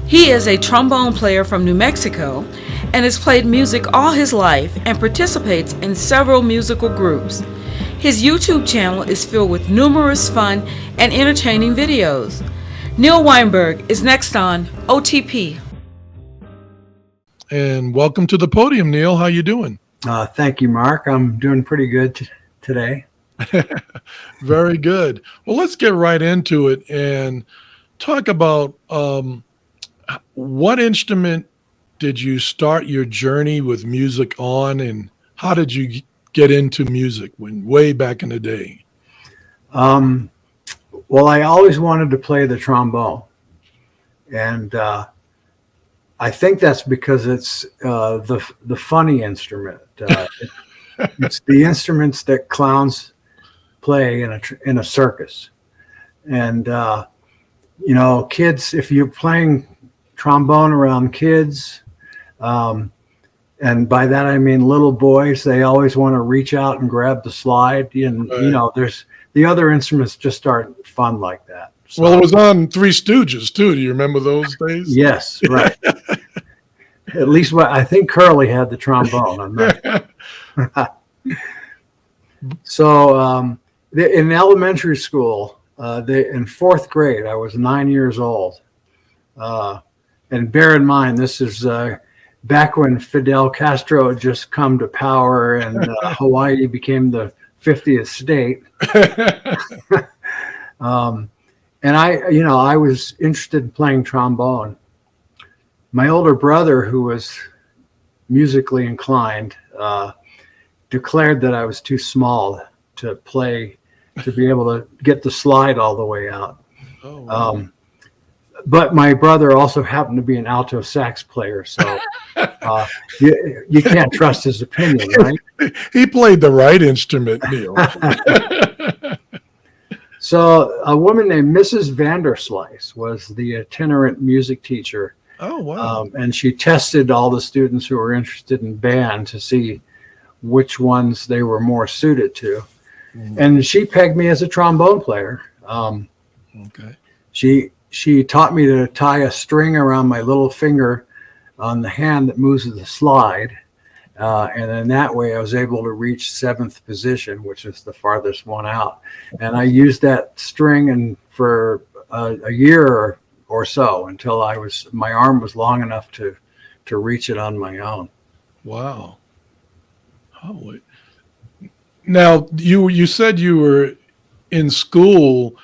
He is a trombone player from New Mexico and has played music all his life and participates in several musical groups. His YouTube channel is filled with numerous fun and entertaining videos. Neal Weinberg is next on OTP. And welcome to the podium, Neal. How you doing? Thank you, Mark. I'm doing pretty good today. Very good. Well, let's get right into it and talk about what instrument did you start your journey with music on, and how did you get into music way back in the day? Well, I always wanted to play the trombone, and I think that's because it's the funny instrument. It's the instruments that clowns play in a circus, and kids. If you're playing trombone around kids, and by that I mean little boys, they always want to reach out and grab the slide, and Right. there's the other instruments just aren't fun like that. So, Well, it was on Three Stooges too. Do you remember those days? yes, right. At least I think Curly had the trombone. I'm not. So in elementary school, in fourth grade, I was 9 years old. And bear in mind, this is back when Fidel Castro had just come to power and Hawaii became the 50th state. And I was interested in playing trombone. My older brother, who was musically inclined, declared that I was too small to play, to be able to get the slide all the way out. Oh, wow. But my brother also happened to be an alto sax player, so you can't trust his opinion, right? He played the right instrument, Neal. So a woman named Mrs. Vanderslice was the itinerant music teacher. Oh, wow. And she tested all the students who were interested in band to see which ones they were more suited to. Mm. And she pegged me as a trombone player. Okay. She taught me to tie a string around my little finger on the hand that moves the slide. And then that way I was able to reach seventh position, which is the farthest one out. And I used that string for a year or so until my arm was long enough to reach it on my own. Wow. Holy. Now, you said you were in school.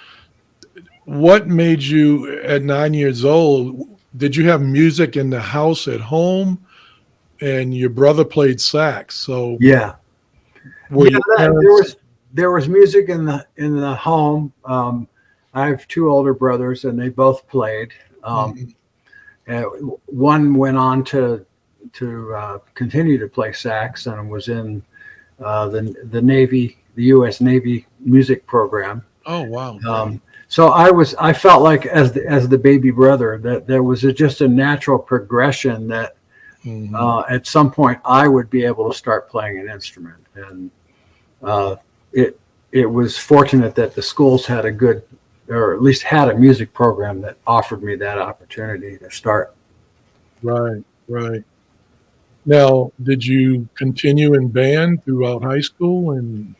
What made you, at 9 years old, did you have music in the house at home? And your brother played sax, so yeah. Your parents... there was music in the home. I have two older brothers, and they both played. One went on to continue to play sax and was in the Navy, the U.S. Navy music program. Oh, wow. So I felt like as the baby brother that there was just a natural progression that at some point I would be able to start playing an instrument, and it was fortunate that the schools had a good, or at least had a music program that offered me that opportunity to start. Right. Now, did you continue in band throughout high school? And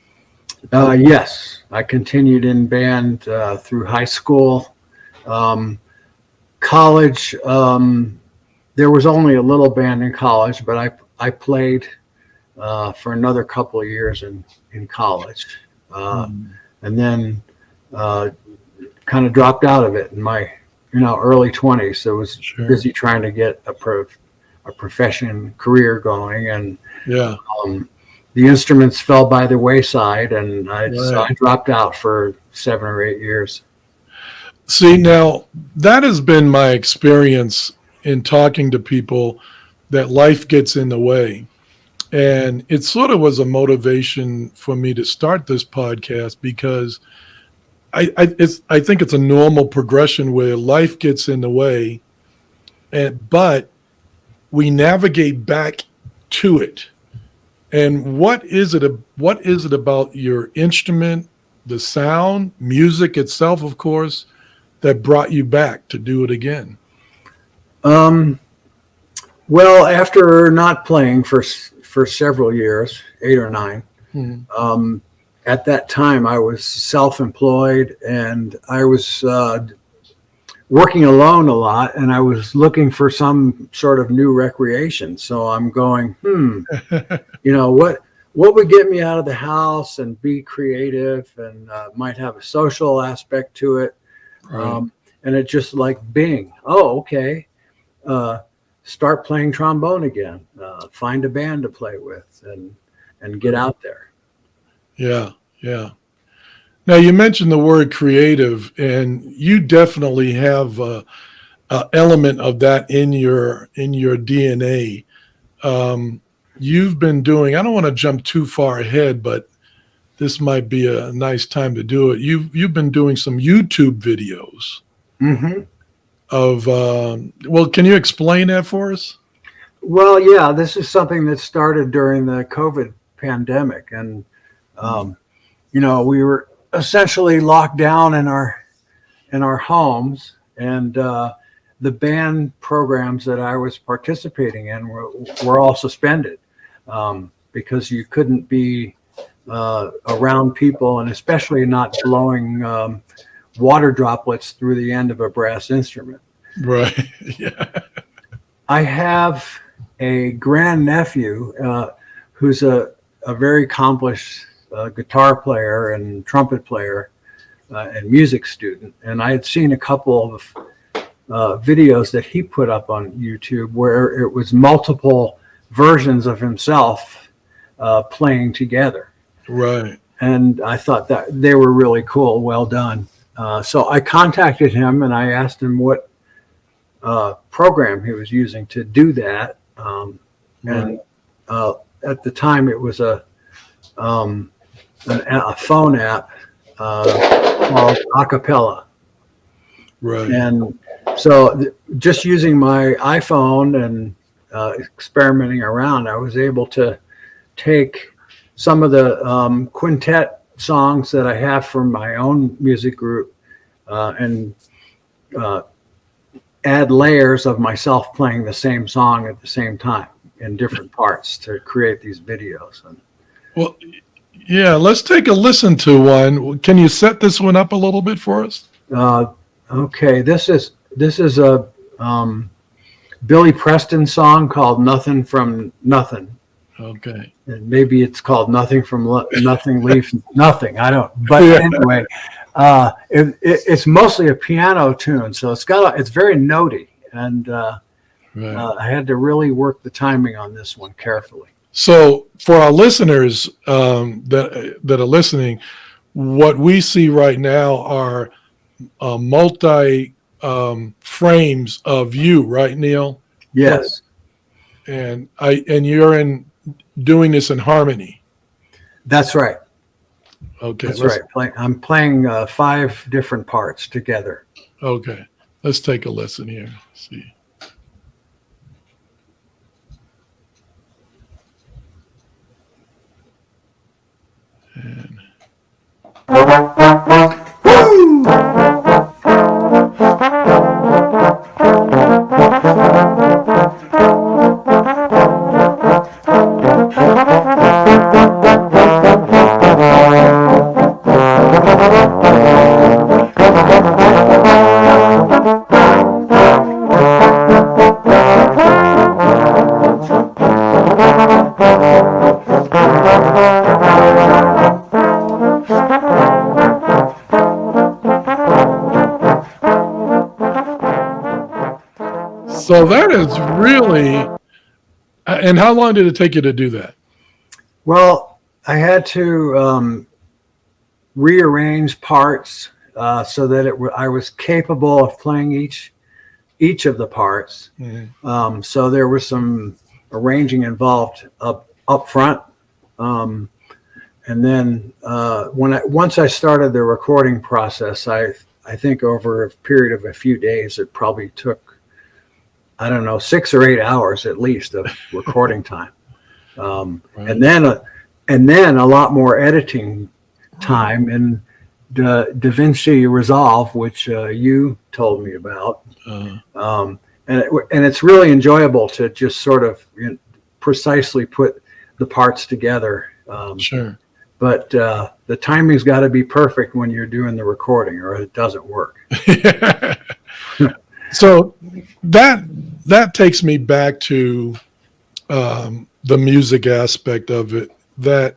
yes, I continued in band through high school. College, there was only a little band in college, but I played for another couple of years in college, and then kind of dropped out of it in my early 20s. So I was busy trying to get a profession career going, and the instruments fell by the wayside, and so I dropped out for 7 or 8 years. See, now that has been my experience in talking to people, that life gets in the way. And it sort of was a motivation for me to start this podcast, because I think it's a normal progression where life gets in the way, but we navigate back to it. And what is it about your instrument, the sound, music itself, of course, that brought you back to do it again? Um, well, after not playing for several years, 8 or 9, Mhm. at that time I was self-employed and I was working alone a lot, and I was looking for some sort of new recreation. So I'm going, what would get me out of the house and be creative and might have a social aspect to it. Right. And it just like Bing. Oh, okay. Uh, Start playing trombone again. Find a band to play with and get out there. Yeah. Yeah. Now you mentioned the word creative, and you definitely have a element of that in your DNA. You've been doing. I don't want to jump too far ahead, but this might be a nice time to do it. You've been doing some YouTube videos Hmm. of. Well, can you explain that for us? Well, yeah, this is something that started during the COVID pandemic, and um, we were essentially locked down in our homes, and the band programs that I was participating in were all suspended because you couldn't be around people, and especially not blowing water droplets through the end of a brass instrument. Right. Yeah. I have a grandnephew who's a very accomplished guitar player and trumpet player and music student. And I had seen a couple of videos that he put up on YouTube where it was multiple versions of himself playing together. Right. And I thought that they were really cool, well done. So I contacted him and I asked him what program he was using to do that. And at the time, it was a phone app called Acapella. Right. And so just using my iPhone and experimenting around, I was able to take some of the quintet songs that I have from my own music group and add layers of myself playing the same song at the same time in different parts to create these videos. And Well, yeah. Let's take a listen to one. Can you set this one up a little bit for us? okay, this is a Billy Preston song called "Nothing from Nothing." Okay. And maybe it's called "Nothing from Nothing Leaves Nothing." I don't. But Yeah. anyway, it's mostly a piano tune, so it's very notey, and Right. I had to really work the timing on this one carefully. So for our listeners that are listening, what we see right now are multi frames of you, right, Neal? Yes, And you're doing this in harmony. that's right. Okay. That's right. I'm playing 5 different parts together. Okay. Let's take a listen here. Let's see. And so that is really. And how long did it take you to do that? Well, I had to rearrange parts so that I was capable of playing each of the parts. Mhm. So there was some arranging involved up front, and then once I started the recording process, I think over a period of a few days, it probably took, I don't know, 6 or 8 hours at least of recording time, Right. and then a lot more editing time in DaVinci Resolve, which you told me about. Uh, And and it's really enjoyable to just sort of precisely put the parts together. Sure. But the timing's got to be perfect when you're doing the recording, or it doesn't work. So that takes me back to the music aspect of it. That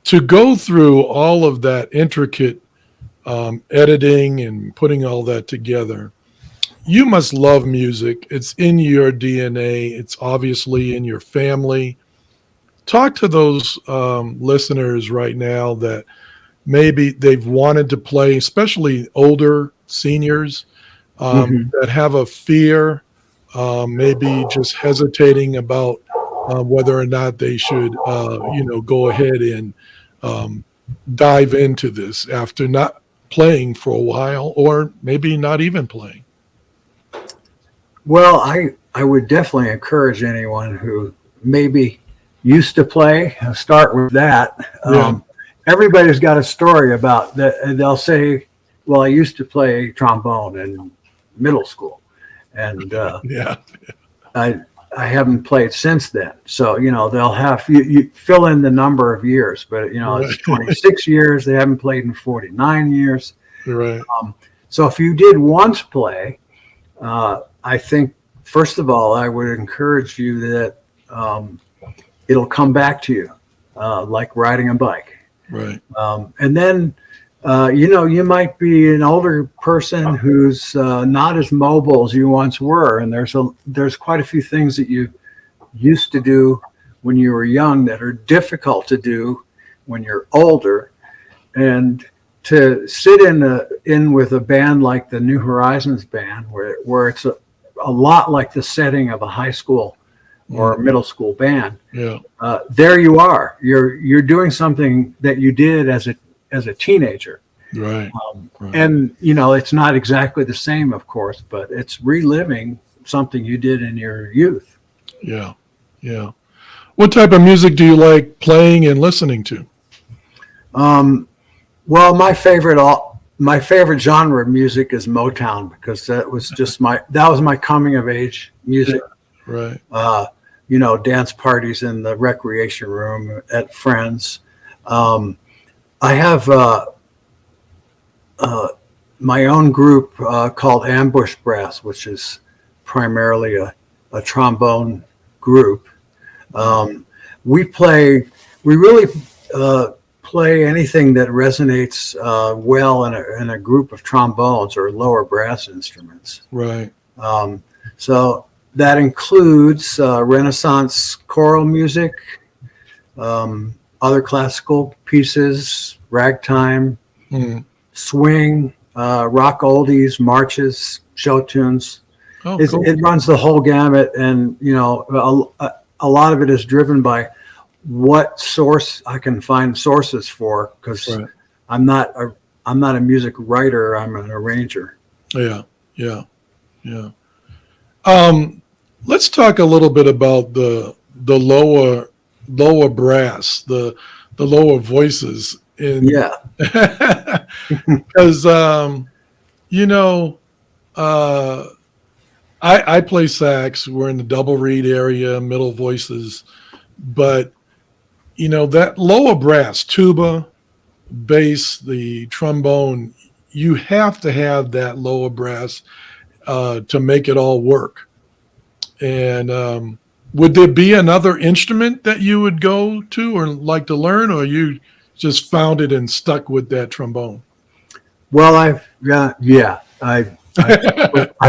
to go through all of that intricate editing and putting all that together, you must love music. It's in your DNA. It's obviously in your family. Talk to those listeners right now that maybe they've wanted to play, especially older seniors that have a fear, maybe just hesitating about whether or not they should, go ahead and dive into this after not playing for a while, or maybe not even playing. Well, I would definitely encourage anyone who maybe used to play, start with that. Yeah. Everybody's got a story about that. And they'll say, well, I used to play trombone in middle school, and Yeah. I haven't played since then. So, they'll have, you fill in the number of years, but, it's 26 years. They haven't played in 49 years. Right. So if you did once play, I think, first of all, I would encourage you that it'll come back to you, like riding a bike. Right. And then, you might be an older person who's not as mobile as you once were. And there's quite a few things that you used to do when you were young that are difficult to do when you're older. And to sit in with a band like the New Horizons band, where it's a lot like the setting of a high school or a middle school band. Yeah. There you are. You're doing something that you did as a teenager. Right. Right. And it's not exactly the same, of course, but it's reliving something you did in your youth. Yeah. Yeah. What type of music do you like playing and listening to? Well, my favorite genre of music is Motown, because that was my coming of age music. Yeah. Right. Dance parties in the recreation room at friends. I have my own group called Ambush Brass, which is primarily a trombone group. We really play anything that resonates well in a group of trombones or lower brass instruments. Right. So that includes Renaissance choral music, other classical pieces, ragtime, swing, rock oldies, marches, show tunes. Oh, It runs the whole gamut, and a lot of it is driven by what source I can find sources for, because Right. I'm not a music writer. I'm an arranger. Yeah. Yeah. Yeah. Let's talk a little bit about the lower brass, the lower voices in. Yeah. Because I play sax. We're in the double reed area, middle voices, but that lower brass, tuba, bass, the trombone, you have to have that lower brass to make it all work. And would there be another instrument that you would go to or like to learn, or you just found it and stuck with that trombone? Well, I've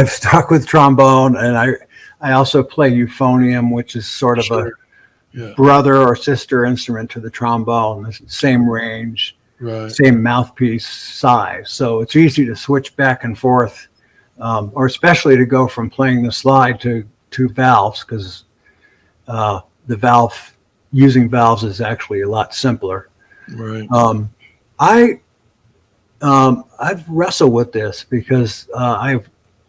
stuck with trombone, and I also play euphonium, which is sort of Sure. a brother or sister instrument to the trombone. The same range, Right. same mouthpiece size, so it's easy to switch back and forth, or especially to go from playing the slide to valves, because using valves is actually a lot simpler. Right. I've wrestled with this because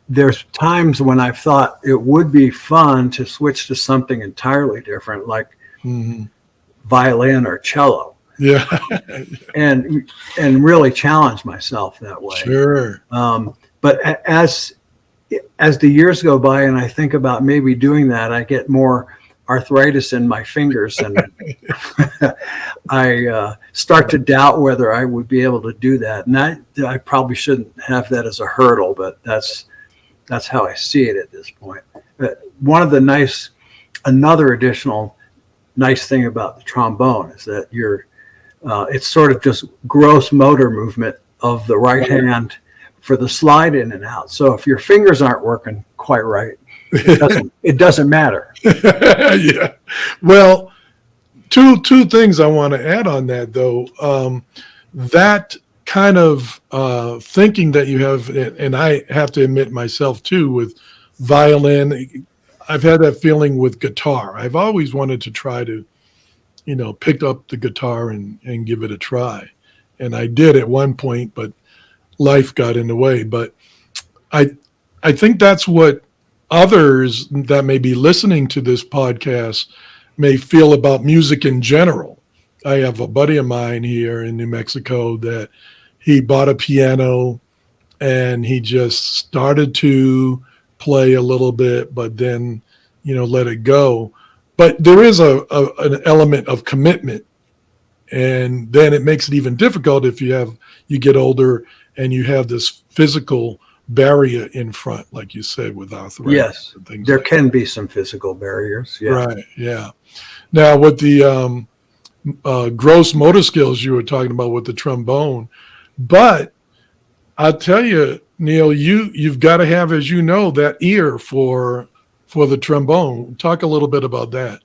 there's times when I've thought it would be fun to switch to something entirely different, like violin or cello. Yeah. and really challenge myself that way. Sure. But as as the years go by and I think about maybe doing that, I get more arthritis in my fingers, and I start to doubt whether I would be able to do that. And I probably shouldn't have that as a hurdle, but that's how I see it at this point. But another additional nice thing about the trombone is that it's sort of just gross motor movement of the right hand for the slide in and out. So if your fingers aren't working quite right, it doesn't matter. Yeah. Well, two things I want to add on that, though. That kind of thinking that you have, and I have to admit myself too, with violin, I've had that feeling with guitar. I've always wanted to try to, pick up the guitar and give it a try. And I did at one point, but life got in the way. But I think that's what others that may be listening to this podcast may feel about music in general. I have a buddy of mine here in New Mexico that he bought a piano and he just started to play a little bit, but then, let it go. But there is an element of commitment, and then it makes it even difficult if you get older and you have this physical barrier in front, like you said, with arthritis. Yes, and things there like can be some physical barriers. Yeah. Right. Yeah. Now with the gross motor skills you were talking about with the trombone, but I'll tell you, Neal, you've got to have, as you know, that ear for the trombone. Talk a little bit about that.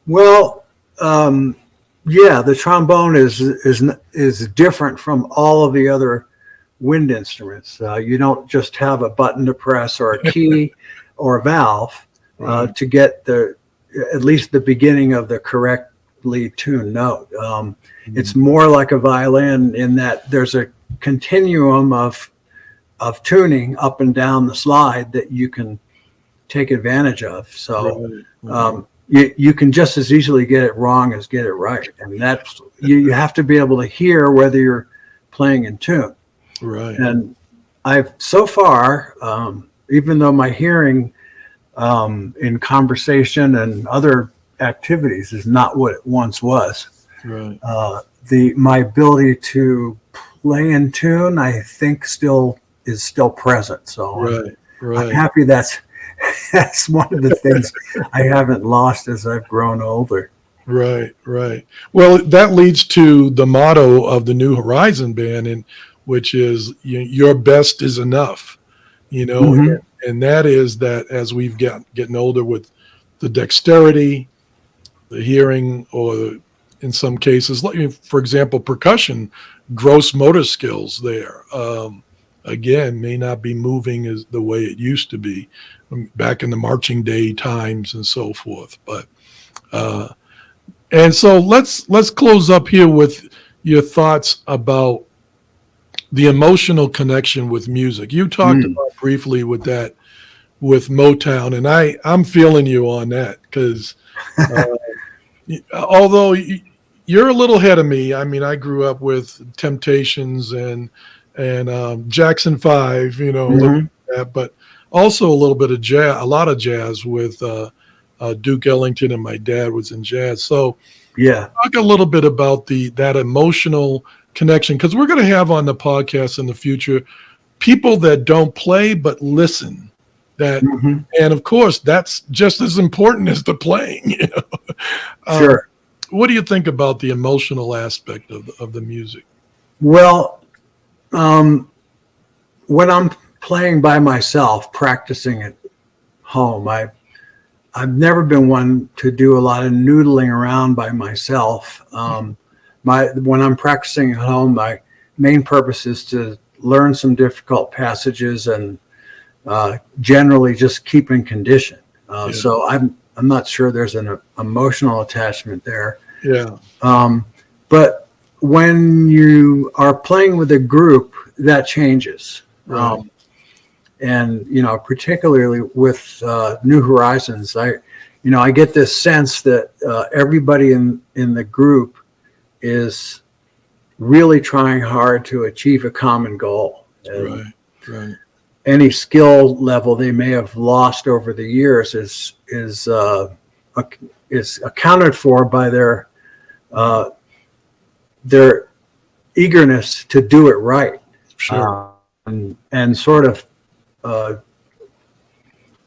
Well, yeah, the trombone is different from all of the other wind instruments. You don't just have a button to press or a key or a valve to get at least the beginning of the correctly tuned note. It's more like a violin in that there's a continuum of tuning up and down the slide that you can take advantage of. So you can just as easily get it wrong as get it right. And that's you have to be able to hear whether you're playing in tune. Right. And I've so far, even though my hearing in conversation and other activities is not what it once was, right. My ability to play in tune, I think, is still present. So I'm happy that's one of the things I haven't lost as I've grown older. Right. Well, that leads to the motto of the New Horizon band, and which is your best is enough. And that is that as we've getting older with the dexterity, the hearing, or in some cases, like for example, percussion, gross motor skills there. Again, may not be moving as the way it used to be back in the marching day times and so forth. But and so let's close up here with your thoughts about the emotional connection with music. You talked about briefly with Motown, and I'm feeling you on that because although you're a little ahead of me, I mean, I grew up with Temptations and Jackson 5, but also a little bit of jazz, a lot of jazz with Duke Ellington, and my dad was in jazz. So yeah, talk a little bit about that emotional connection, because we're going to have on the podcast in the future people that don't play but listen. And of course, that's just as important as the playing. Sure. What do you think about the emotional aspect of the music? Well, when I'm playing by myself, practicing at home, I've never been one to do a lot of noodling around by myself. When I'm practicing at home, my main purpose is to learn some difficult passages and generally just keep in condition. So I'm not sure there's an emotional attachment there. Yeah. But when you are playing with a group, that changes. Right. And particularly with New Horizons, I get this sense that everybody in the group is really trying hard to achieve a common goal. Right. any skill level they may have lost over the years is accounted for by their eagerness to do it right. Sure. And sort of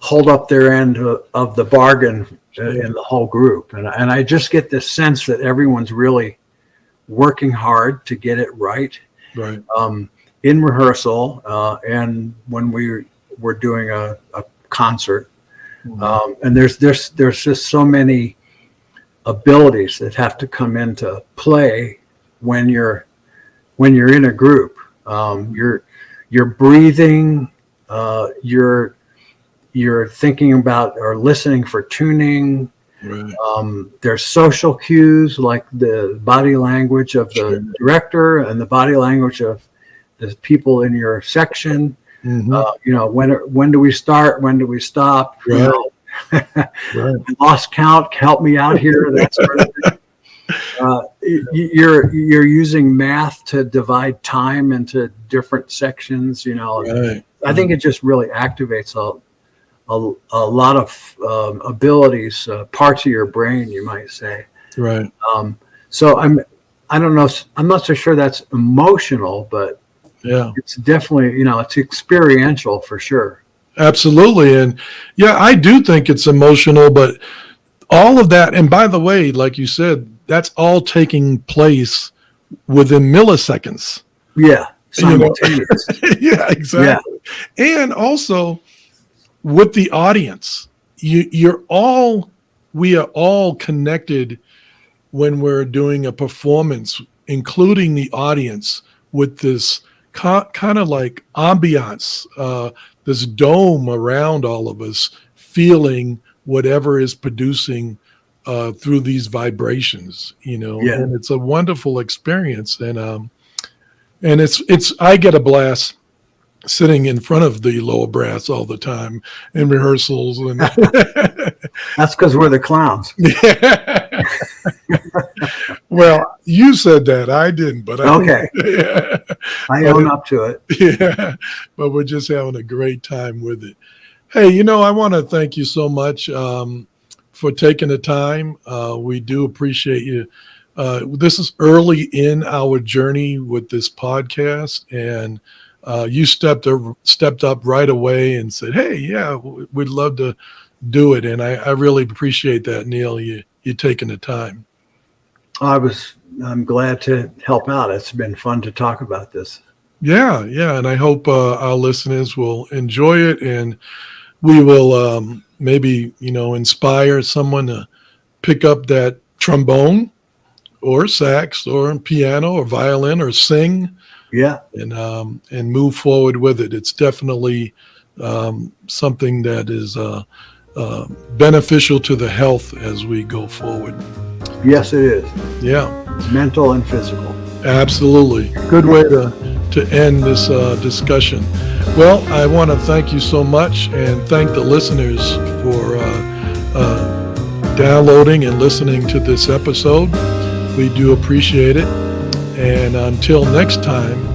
hold up their end of the bargain in the whole group. And I just get this sense that everyone's really working hard to get it right. Right. In rehearsal and when we were doing a concert. And there's just so many abilities that have to come into play when you're in a group. You're breathing, you're thinking about or listening for tuning. Right. There's social cues like the body language of the director and the body language of the people in your section. When do we start? When do we stop? Right. Right. Lost count. Help me out here. That sort of thing. You're using math to divide time into different sections. Right. I think it just really activates a lot of abilities, parts of your brain, you might say. Right. So I don't know. I'm not so sure that's emotional, but yeah, it's definitely, it's experiential for sure. Absolutely. And yeah, I do think it's emotional, but all of that, and by the way, like you said, that's all taking place within milliseconds. Yeah. Simultaneous. Yeah, exactly. Yeah. And also with the audience, we are all connected when we're doing a performance, including the audience, with this kind of like ambiance, this dome around all of us, feeling whatever is producing through these vibrations, and it's a wonderful experience. And it's I get a blast sitting in front of the lower brass all the time in rehearsals. And that's because we're the clowns. Well, you said that. I didn't, but okay. I own up to it. Yeah, but we're just having a great time with it. Hey, I want to thank you so much for taking the time. We do appreciate you. This is early in our journey with this podcast, and you stepped up right away and said, "Hey, yeah, we'd love to do it." And I really appreciate that, Neal. You taking the time. I'm glad to help out. It's been fun to talk about this. Yeah, and I hope our listeners will enjoy it, and we will maybe inspire someone to pick up that trombone or sax or piano or violin or sing. Yeah, and move forward with it. It's definitely something that is beneficial to the health as we go forward. Yes, it is. Yeah, mental and physical. Absolutely. Good way to end this discussion. Well, I want to thank you so much and thank the listeners for downloading and listening to this episode. We do appreciate it. And until next time,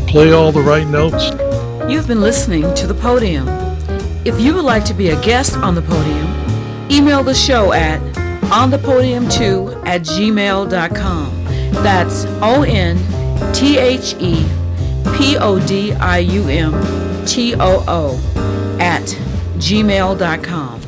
play all the right notes. You've been listening to The Podium. If you would like to be a guest on The Podium, email the show at onthepodium2@gmail.com. That's ONTHEPODIUM TOO @gmail.com.